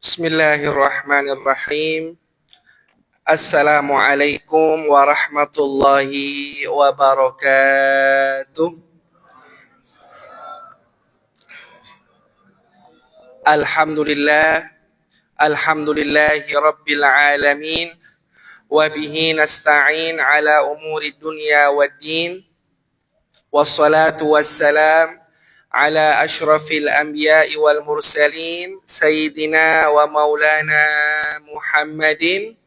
Bismillahirrahmanirrahim. Assalamualaikum warahmatullahi wabarakatuh. Alhamdulillah, alhamdulillahi rabbil alamin. Wa bihi nasta'in ala umuri dunya waddin. Wassalatu wassalam ala ashrafil anbiya'i wal mursalin sayyidina wa maulana Muhammadin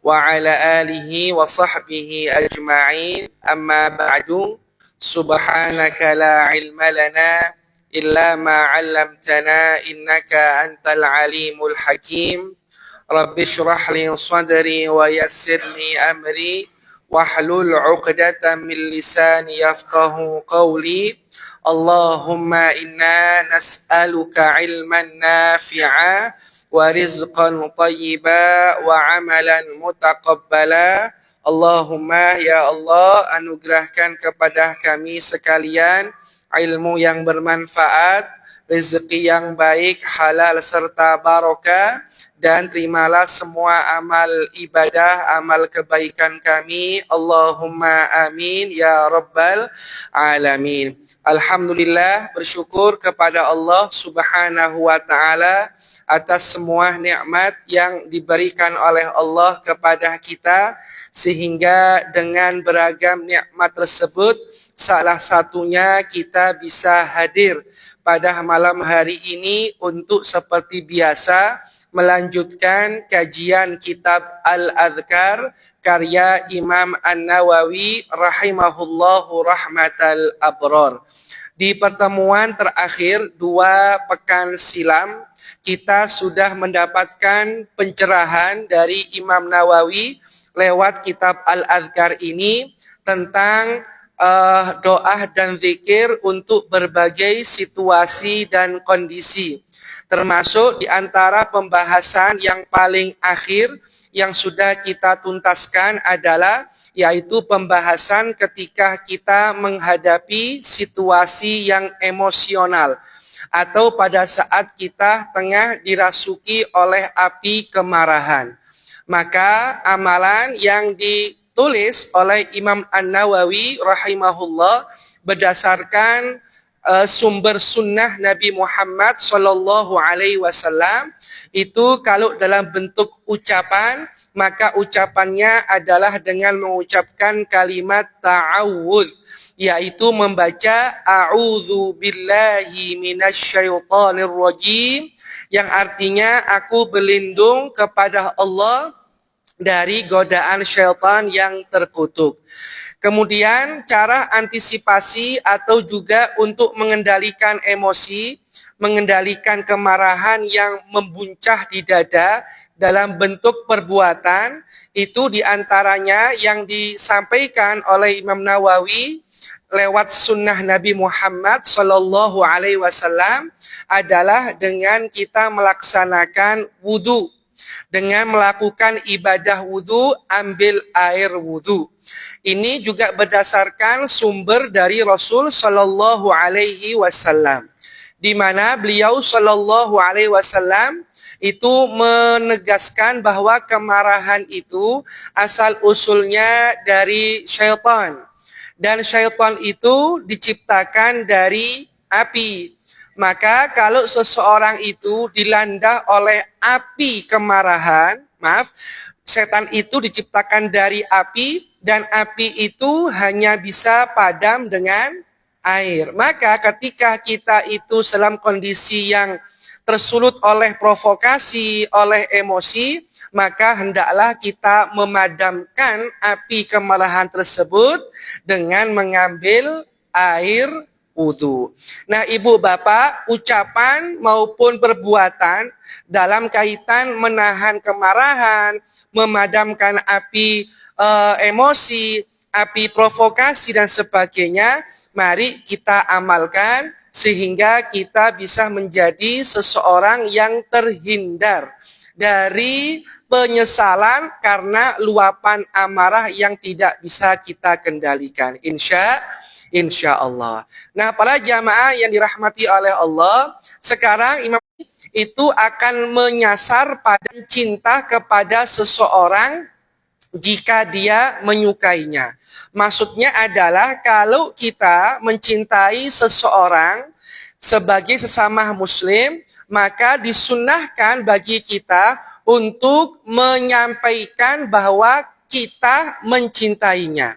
wa ala alihi wa sahbihi ajma'in. Amma ba'du. Subhanaka la ilma lana illa ma 'allamtana innaka antal alimul hakim. Rabbi shrah li sadri wa yassir li amri wahlul 'uqdatam min lisani yafqahu qawli. Allahumma inna nas'aluka ilman nafi'a wa rizqan thayyiba wa amalan mutaqabbala. Allahumma ya Allah, anugerahkan kepada kami sekalian ilmu yang bermanfaat, rezeki yang baik, halal serta barokah, dan terimalah semua amal ibadah, amal kebaikan kami. Allahumma amin ya rabbal alamin. Alhamdulillah, bersyukur kepada Allah subhanahu wa ta'ala atas semua nikmat yang diberikan oleh Allah kepada kita, sehingga dengan beragam nikmat tersebut salah satunya kita bisa hadir pada malam hari ini untuk seperti biasa melanjutkan kajian kitab Al-Adhkar karya Imam An-Nawawi rahimahullahu rahmatal abrar. Di pertemuan terakhir 2 pekan silam kita sudah mendapatkan pencerahan dari Imam Nawawi lewat kitab Al-Adhkar ini tentang doa dan zikir untuk berbagai situasi dan kondisi. Termasuk di antara pembahasan yang paling akhir yang sudah kita tuntaskan adalah yaitu pembahasan ketika kita menghadapi situasi yang emosional atau pada saat kita tengah dirasuki oleh api kemarahan. Maka amalan yang ditulis oleh Imam An-Nawawi rahimahullah berdasarkan sumber sunnah Nabi Muhammad sallallahu alaihi wasallam itu kalau dalam bentuk ucapan, maka ucapannya adalah dengan mengucapkan kalimat ta'awudz, yaitu membaca a'udzu billahi minasyaitonir rajim, yang artinya aku berlindung kepada Allah dari godaan syaitan yang terkutuk. Kemudian cara antisipasi atau juga untuk mengendalikan emosi, mengendalikan kemarahan yang membuncah di dada dalam bentuk perbuatan, itu diantaranya yang disampaikan oleh Imam Nawawi lewat sunnah Nabi Muhammad sallallahu alaihi wasallam adalah dengan kita melaksanakan wudu. Dengan melakukan ibadah wudu, ambil air wudu. Ini juga berdasarkan sumber dari Rasul sallallahu alaihi wasallam, di mana beliau sallallahu alaihi wasallam itu menegaskan bahwa kemarahan itu asal usulnya dari syaitan, dan syaitan itu diciptakan dari api. Maka kalau seseorang itu dilanda oleh api kemarahan, setan itu diciptakan dari api, dan api itu hanya bisa padam dengan air. Maka ketika kita itu dalam kondisi yang tersulut oleh provokasi, oleh emosi, maka hendaklah kita memadamkan api kemarahan tersebut dengan mengambil air wudu. Nah, ibu bapak, ucapan maupun perbuatan dalam kaitan menahan kemarahan, memadamkan api emosi, api provokasi dan sebagainya, mari kita amalkan sehingga kita bisa menjadi seseorang yang terhindar dari penyesalan karena luapan amarah yang tidak bisa kita kendalikan. Insya Allah. Nah, para jamaah yang dirahmati oleh Allah, sekarang Imam itu akan menyasar pada cinta kepada seseorang jika dia menyukainya. Maksudnya adalah kalau kita mencintai seseorang sebagai sesama muslim, maka disunnahkan bagi kita untuk menyampaikan bahwa kita mencintainya.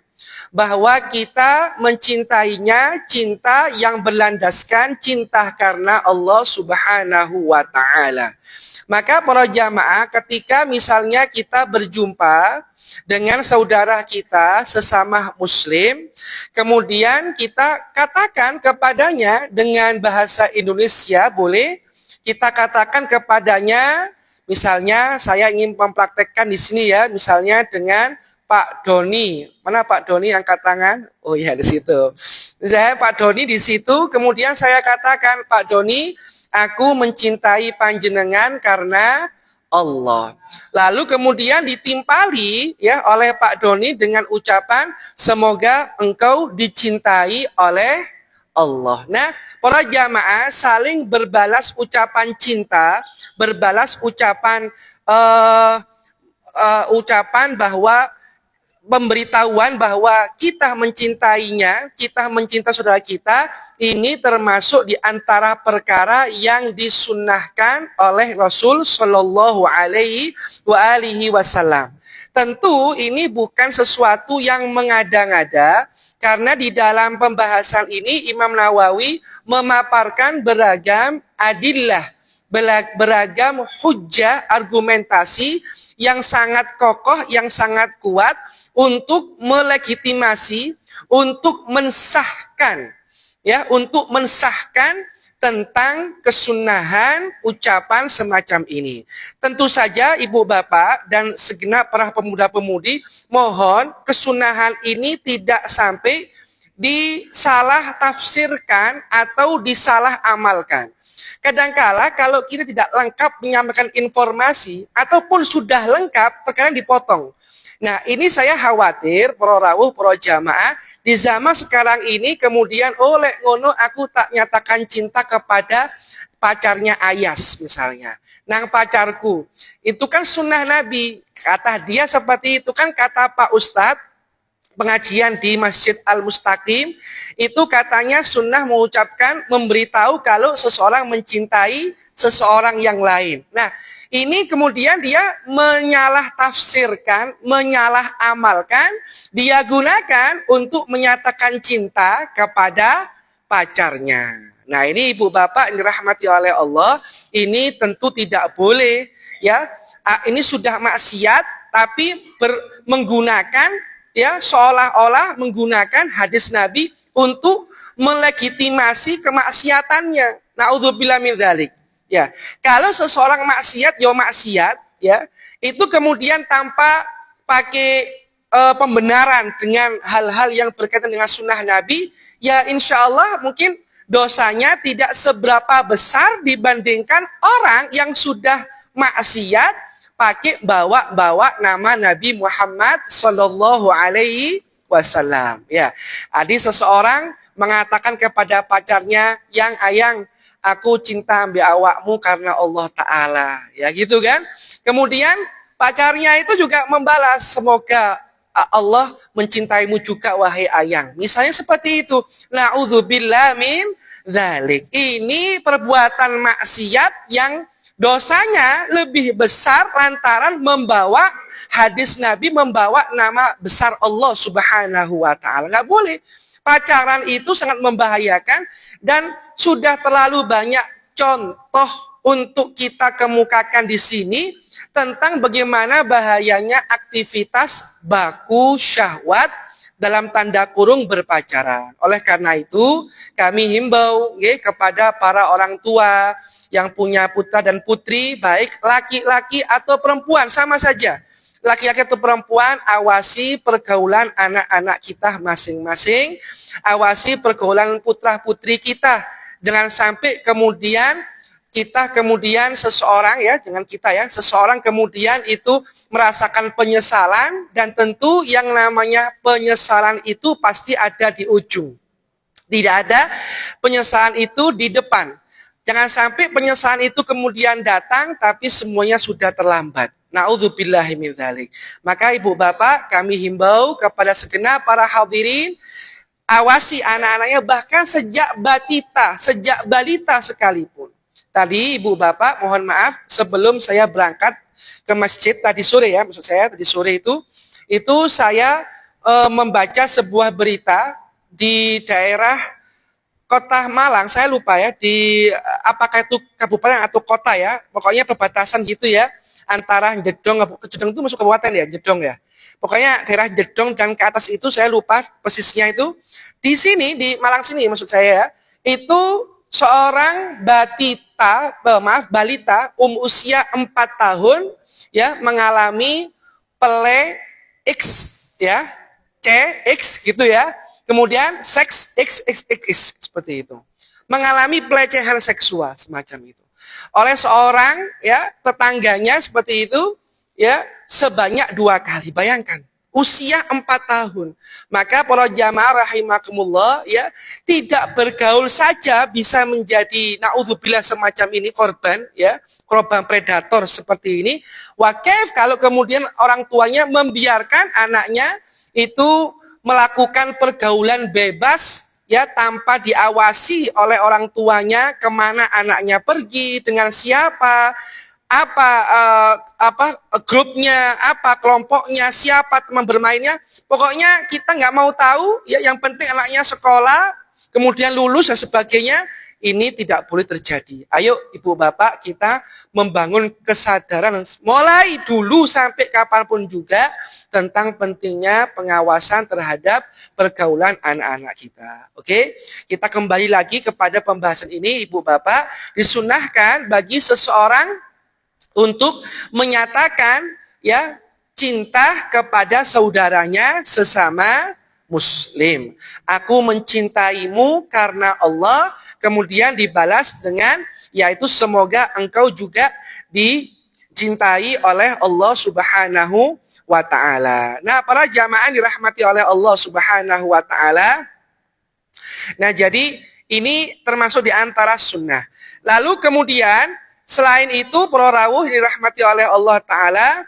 Bahwa kita mencintainya cinta yang berlandaskan cinta karena Allah Subhanahu wa Ta'ala. Maka para jamaah, ketika misalnya kita berjumpa dengan saudara kita sesama muslim, kemudian kita katakan kepadanya dengan bahasa Indonesia, boleh kita katakan kepadanya, misalnya saya ingin mempraktekkan di sini ya, misalnya dengan Pak Doni. Mana Pak Doni angkat tangan? Oh ya, di situ. Saya Pak Doni di situ, kemudian saya katakan, Pak Doni, aku mencintai panjenengan karena Allah. Lalu kemudian ditimpali ya oleh Pak Doni dengan ucapan, semoga engkau dicintai oleh Allah. Nah, para jamaah saling berbalas ucapan cinta, berbalas ucapan bahwa pemberitahuan bahwa kita mencintainya, kita mencintai saudara kita, ini termasuk di antara perkara yang disunnahkan oleh Rasul Shallallahu Alaihi Wasallam. Tentu ini bukan sesuatu yang mengada-ngada, karena di dalam pembahasan ini Imam Nawawi memaparkan beragam adillah, beragam hujjah, argumentasi yang sangat kokoh, yang sangat kuat untuk melegitimasi, untuk mensahkan, ya, untuk mensahkan tentang kesunahan ucapan semacam ini. Tentu saja ibu bapak dan segenap para pemuda-pemudi, mohon kesunahan ini tidak sampai disalah tafsirkan atau disalah amalkan. Kadangkala kalau kita tidak lengkap menyampaikan informasi ataupun sudah lengkap, terkadang dipotong. Nah, ini saya khawatir para rawuh, para jamaah, di zaman sekarang ini kemudian oleh ngono aku tak nyatakan cinta kepada pacarnya Ayas misalnya. Nang pacarku, itu kan sunnah Nabi. Kata dia seperti itu kan, kata Pak Ustadz pengajian di Masjid Al-Mustaqim, itu katanya sunnah mengucapkan, memberitahu kalau seseorang mencintai seseorang yang lain. Nah, ini kemudian dia menyalah tafsirkan, menyalah amalkan, dia gunakan untuk menyatakan cinta kepada pacarnya. Nah, ini ibu bapak yang dirahmati oleh Allah, ini tentu tidak boleh ya. Ini sudah maksiat, tapi menggunakan ya seolah-olah menggunakan hadis Nabi untuk melegitimasi kemaksiatannya. Naudzubillah min dzalik. Ya, kalau seseorang maksiat, ya, itu kemudian tanpa pakai pembenaran dengan hal-hal yang berkaitan dengan sunnah Nabi, ya insya Allah mungkin dosanya tidak seberapa besar dibandingkan orang yang sudah maksiat pakai bawa-bawa nama Nabi Muhammad Sallallahu Alaihi Wasallam. Ya, ada seseorang mengatakan kepada pacarnya, yang ayang, aku cinta ambil awakmu karena Allah Ta'ala. Ya gitu kan. Kemudian pacarnya itu juga membalas, semoga Allah mencintaimu juga wahai ayang. Misalnya seperti itu. Na'udzubillah min dzalik. Ini perbuatan maksiat yang dosanya lebih besar lantaran membawa hadis Nabi, membawa nama besar Allah Subhanahu wa Ta'ala. Nggak boleh. Pacaran itu sangat membahayakan dan sudah terlalu banyak contoh untuk kita kemukakan di sini tentang bagaimana bahayanya aktivitas baku syahwat dalam tanda kurung berpacaran. Oleh karena itu, kami himbau kepada para orang tua yang punya putra dan putri, baik laki-laki atau perempuan, sama saja. Laki-laki atau perempuan, awasi pergaulan anak-anak kita masing-masing, awasi pergaulan putra-putri kita. Jangan sampai kemudian kita kemudian seseorang ya, jangan kita ya, seseorang kemudian itu merasakan penyesalan, dan tentu yang namanya penyesalan itu pasti ada di ujung. Tidak ada penyesalan itu di depan. Jangan sampai penyesalan itu kemudian datang tapi semuanya sudah terlambat. Na'udzubillahi min dzalik. Maka ibu bapak, kami himbau kepada segenap para hadirin, awasi anak-anaknya bahkan sejak batita, sejak balita sekalipun. Tadi ibu bapak, mohon maaf, sebelum saya berangkat ke masjid tadi sore ya, maksud saya tadi sore itu saya membaca sebuah berita di daerah Kota Malang, saya lupa ya, di apakah itu kabupaten atau kota ya, pokoknya perbatasan gitu ya, antara Jedong itu masuk kabupaten ya, Jedong ya. Pokoknya daerah Jedong dan ke atas itu saya lupa persisnya itu. Di sini, di Malang sini maksud saya ya, itu seorang balita usia 4 tahun ya mengalami pele X ya, CX gitu ya. Kemudian seks XXX seperti itu. Mengalami pelecehan seksual semacam itu. Oleh seorang ya tetangganya seperti itu ya sebanyak 2 kali. Bayangkan. Usia 4 tahun. Maka para jamaah rahimakumullah ya, tidak bergaul saja bisa menjadi naudzubillah semacam ini korban ya, korban predator seperti ini. Wakif kalau kemudian orang tuanya membiarkan anaknya itu melakukan pergaulan bebas ya tanpa diawasi oleh orang tuanya, kemana anaknya pergi, dengan siapa, apa grupnya, apa kelompoknya, siapa teman bermainnya. Pokoknya kita nggak mau tahu ya, yang penting anaknya sekolah kemudian lulus dan sebagainya. Ini tidak boleh terjadi. Ayo ibu bapak, kita membangun kesadaran mulai dulu sampai kapanpun juga tentang pentingnya pengawasan terhadap pergaulan anak-anak kita. Oke, kita kembali lagi kepada pembahasan ini ibu bapak. Disunahkan bagi seseorang untuk menyatakan ya cinta kepada saudaranya sesama muslim. Aku mencintaimu karena Allah, kemudian dibalas dengan yaitu semoga engkau juga dicintai oleh Allah Subhanahu wa taala. Nah, para jamaah dirahmati oleh Allah Subhanahu wa taala. Nah, jadi ini termasuk di antara sunnah. Lalu kemudian selain itu para rawuh dirahmati oleh Allah taala,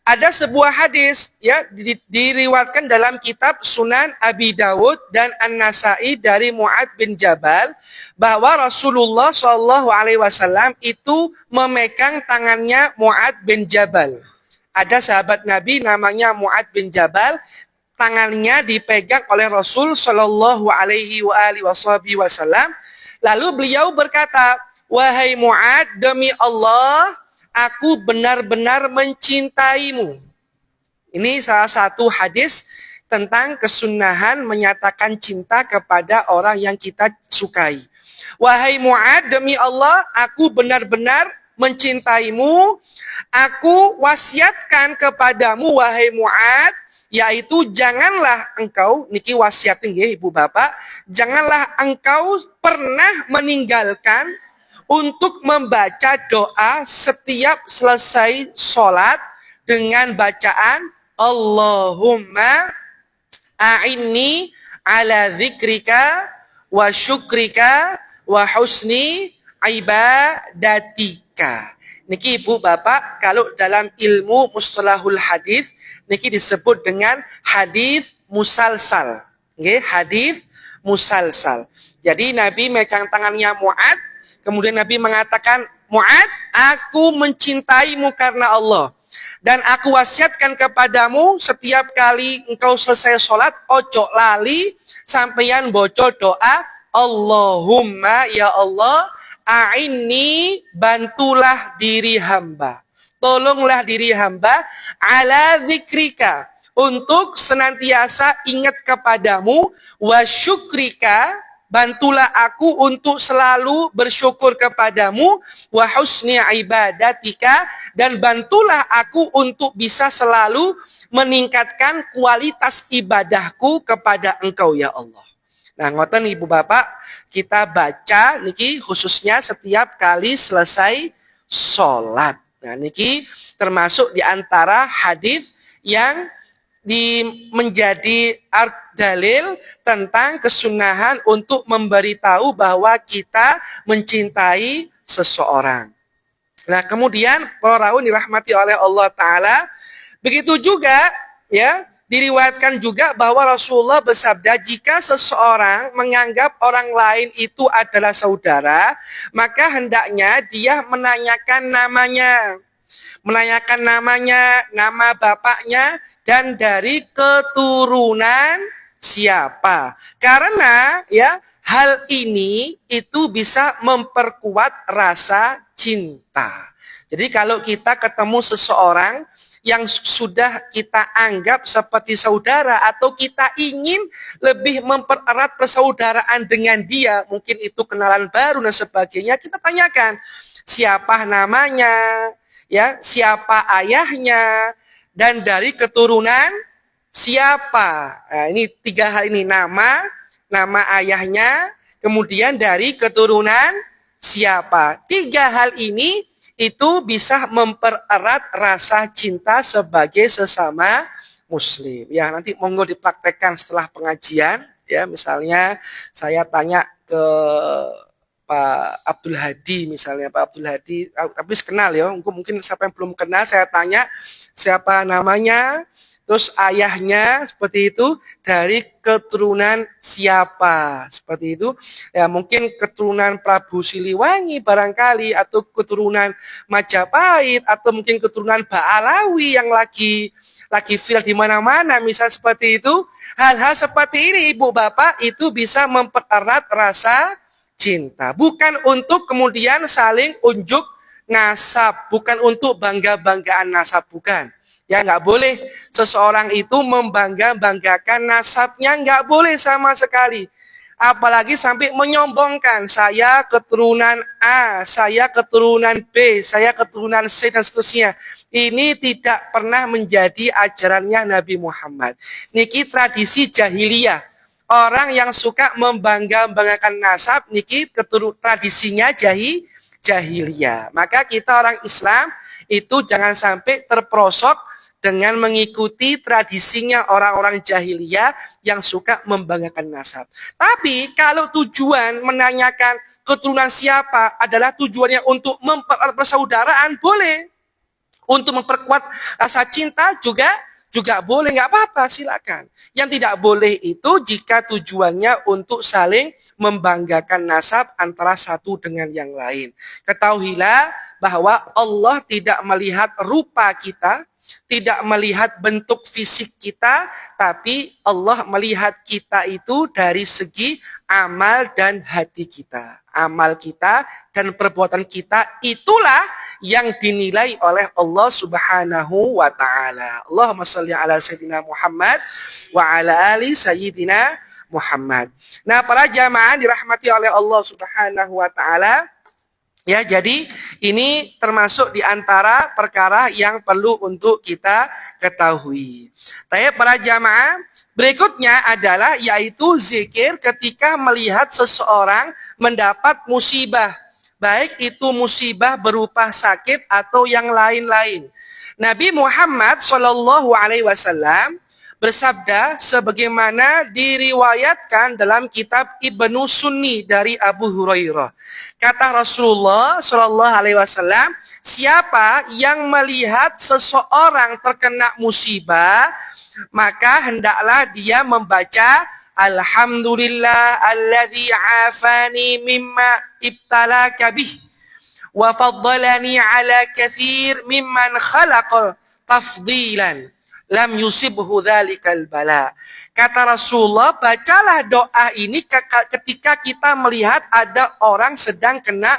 ada sebuah hadis ya diriwayatkan dalam kitab Sunan Abi Dawud dan An-Nasai dari Mu'ad bin Jabal bahwa Rasulullah Shallallahu Alaihi Wasallam itu memegang tangannya Mu'ad bin Jabal. Ada sahabat Nabi namanya Mu'ad bin Jabal, tangannya dipegang oleh Rasul Shallallahu Alaihi Wasallam. Lalu beliau berkata, wahai Mu'ad, demi Allah, aku benar-benar mencintaimu. Ini salah satu hadis tentang kesunahan menyatakan cinta kepada orang yang kita sukai. Wahai Mu'ad, demi Allah, aku benar-benar mencintaimu. Aku wasiatkan kepadamu, wahai Mu'ad, yaitu janganlah engkau, niki wasiatin ya ibu bapak, janganlah engkau pernah meninggalkan untuk membaca doa setiap selesai sholat dengan bacaan Allahumma a'inni ala dzikrika wa syukrika wa husni ibadatika. Niki ibu bapak, kalau dalam ilmu mustalahul hadis niki disebut dengan hadis musalsal. Nggih, hadis musalsal. Jadi Nabi megang tangannya Mu'ad, kemudian Nabi mengatakan, Mu'ad, aku mencintaimu karena Allah. Dan aku wasiatkan kepadamu setiap kali engkau selesai sholat, ojo lali sampeyan boco doa, Allahumma ya Allah, a'inni, bantulah diri hamba. Tolonglah diri hamba, ala zikrika, untuk senantiasa ingat kepadamu, wa syukrika, bantulah aku untuk selalu bersyukur kepadamu, wa husni ibadatika, dan bantulah aku untuk bisa selalu meningkatkan kualitas ibadahku kepada engkau ya Allah. Nah, ngoten Ibu Bapak, kita baca niki khususnya setiap kali selesai sholat. Nah, niki termasuk di antara hadis yang menjadi dalil tentang kesunahan untuk memberitahu bahwa kita mencintai seseorang. Nah, kemudian para rawuh dirahmati oleh Allah Ta'ala, begitu juga ya, diriwayatkan juga bahwa Rasulullah bersabda, jika seseorang menganggap orang lain itu adalah saudara, maka hendaknya dia menanyakan namanya, nama bapaknya, dan dari keturunan siapa. Karena ya, hal ini itu bisa memperkuat rasa cinta. Jadi kalau kita ketemu seseorang yang sudah kita anggap seperti saudara, atau kita ingin lebih mempererat persaudaraan dengan dia, mungkin itu kenalan baru dan sebagainya, kita tanyakan siapa namanya, ya, siapa ayahnya, dan dari keturunan siapa. Nah, ini 3 hal ini, nama ayahnya, kemudian dari keturunan siapa. 3 hal ini itu bisa mempererat rasa cinta sebagai sesama muslim. Ya, nanti monggo dipraktekkan setelah pengajian. Ya, misalnya saya tanya ke Pak Abdul Hadi, misalnya Pak Abdul Hadi, tapi kenal ya, mungkin siapa yang belum kenal, saya tanya siapa namanya, terus ayahnya seperti itu, dari keturunan siapa, seperti itu. Ya, mungkin keturunan Prabu Siliwangi barangkali, atau keturunan Majapahit, atau mungkin keturunan Ba'alawi yang lagi viral di mana-mana, misal seperti itu. Hal-hal seperti ini Ibu Bapak itu bisa mempererat rasa cinta. Bukan untuk kemudian saling unjuk nasab, bukan untuk bangga-banggaan nasab, bukan. Ya, nggak boleh seseorang itu membangga-banggakan nasabnya, nggak boleh sama sekali. Apalagi sampai menyombongkan, saya keturunan A, saya keturunan B, saya keturunan C, dan seterusnya. Ini tidak pernah menjadi ajarannya Nabi Muhammad. Niki tradisi jahiliyah. Orang yang suka membangga-banggakan nasab, niki tradisinya jahiliyah. Maka kita orang Islam itu jangan sampai terperosok dengan mengikuti tradisinya orang-orang jahiliyah yang suka membanggakan nasab. Tapi kalau tujuan menanyakan keturunan siapa adalah tujuannya untuk mempererat persaudaraan, boleh. Untuk memperkuat rasa cinta juga boleh, nggak apa-apa, silakan. Yang tidak boleh itu jika tujuannya untuk saling membanggakan nasab antara satu dengan yang lain. Ketahuilah bahwa Allah tidak melihat rupa kita, tidak melihat bentuk fisik kita, tapi Allah melihat kita itu dari segi amal dan hati kita. Amal kita dan perbuatan kita itulah yang dinilai oleh Allah Subhanahu wa ta'ala. Allahumma shalli ala sayyidina Muhammad wa ala ali sayyidina Muhammad. Nah, para jamaah dirahmati oleh Allah Subhanahu wa ta'ala. Ya, jadi ini termasuk di antara perkara yang perlu untuk kita ketahui. Tapi para jamaah, berikutnya adalah yaitu zikir ketika melihat seseorang mendapat musibah. Baik itu musibah berupa sakit atau yang lain-lain. Nabi Muhammad SAW bersabda sebagaimana diriwayatkan dalam kitab Ibnu Sunni dari Abu Hurairah. Kata Rasulullah SAW, siapa yang melihat seseorang terkena musibah, maka hendaklah dia membaca Alhamdulillah alladzi afani mimma ibtalaka bih wa faddalani ala katsir mimman khalaqa tafdilan lam yusibhu dzalikal bala. Kata Rasulullah, bacalah doa ini ketika kita melihat ada orang sedang kena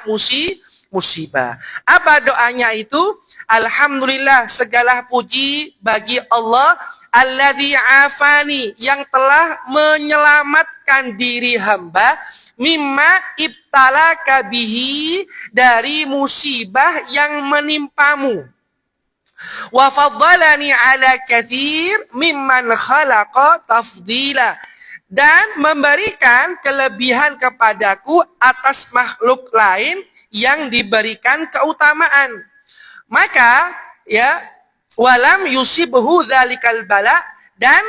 musibah. Apa doanya itu? Alhamdulillah, segala puji bagi Allah alladzi afani, yang telah menyelamatkan diri hamba mimma ibtalaka bihi, dari musibah yang menimpamu. Wa faddalani ala katsir mimman khalaqa tafdila, dan memberikan kelebihan kepadaku atas makhluk lain yang diberikan keutamaan. Maka ya, walam yusibhu dzalikal bala, dan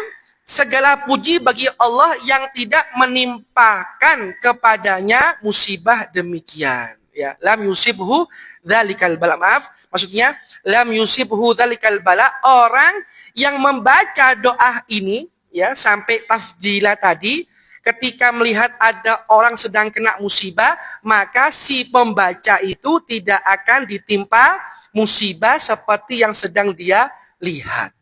segala puji bagi Allah yang tidak menimpakan kepadanya musibah demikian. Ya, lam yusibhu dzalikal bala. Maaf, maksudnya lam yusibhu dzalikal bala, orang yang membaca doa ini ya sampai tafdilah tadi, ketika melihat ada orang sedang kena musibah, maka si pembaca itu tidak akan ditimpa musibah seperti yang sedang dia lihat.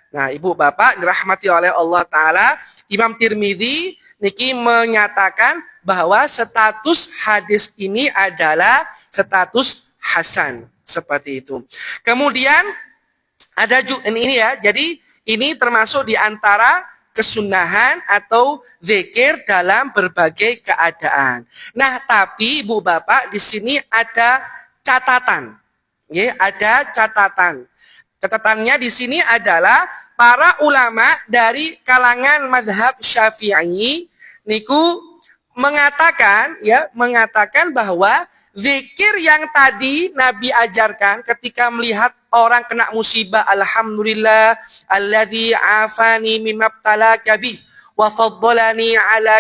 Nah, Ibu Bapak dirahmati oleh Allah Ta'ala, Imam Tirmidzi niki menyatakan bahwa status hadis ini adalah status hasan, seperti itu. Kemudian ada juga ini ya, jadi ini termasuk di antara kesunahan atau zikir dalam berbagai keadaan. Nah, tapi Ibu Bapak di sini ada catatan. Ya, ada catatan. Catatannya di sini adalah para ulama dari kalangan mazhab Syafi'i niku mengatakan bahwa zikir yang tadi Nabi ajarkan ketika melihat orang kena musibah, alhamdulillah alladzi afani mimma ibtalaka bih wa faddalani ala